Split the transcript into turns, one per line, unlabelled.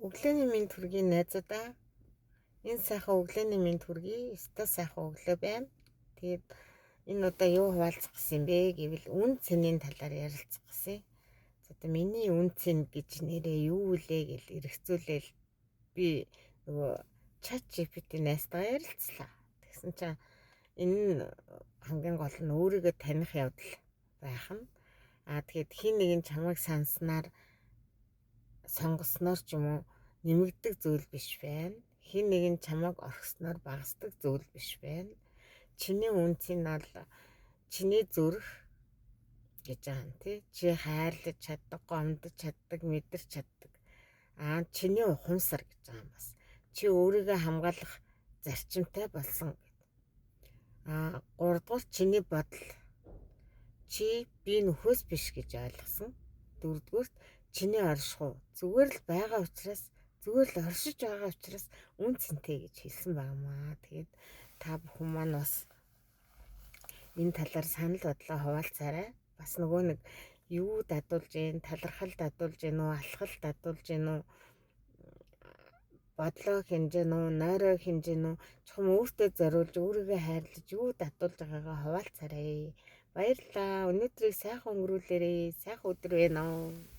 Өглөөний минь төргийн найзуудаа энэ сайхан өглөөний минь төргий өстой сайхан өглөө байна. Тэгээд энэ удаа юу хуваалцах гэсэн бэ гэвэл үн цэнийн талаар ярилцах гэсэн. За одоо миний үн цэн гэж нэрээ юу вэ гэж эргцүүлээл би нөгөө ChatGPT найзтайгаа ярилцлаа. Тэгсэн чинь энэ хамгийн гол нь өөрийгөө таних явдал байх нь. Тэгээд хин нэг нь чамайг санснаар сонгосноор ч юм уу нэмэгдэг зүйл биш байна. Хин нэг нь чамайг орхисноор багасдаг зүйл биш байна. Чиний үнцийн бол чиний зүрх гэж байгаа юм тий. Чи хайрлаж чаддаг, гомдож чаддаг, мэдэрч чаддаг. Чиний ухамсар гэж байгаа юм бас. Чи өөрийгөө хамгаалах зарчимтай болсон гэдэг. 3 дугаар чиний бодол. Чи би нөхөөс биш гэж ойлгосон. 4 дугаар чиний оршихуй зүгээр л байгаа учраас зүгээр л оршиж байгаа учраас үн цэнтэй гэж хэлсэн байнамаа. Тэгээд та бүхэн маань бас энэ талаар санал бодлоо хуваалцаарай. Бас нөгөө нэг юу дадуулж гин, талархал дадуулж гин үү, алхал дадуулж гин үү, бодлоо хинжээ нүү, нойроо хинжээ нүү, чухам өөртөө зориулж өөрийгөө хайрлаж юу дадуулж байгаагаа хуваалцаарай. Баярлалаа. Өнөөдрийг сайхан өнгөрүүлээрэй. Сайхан өдөр байна уу.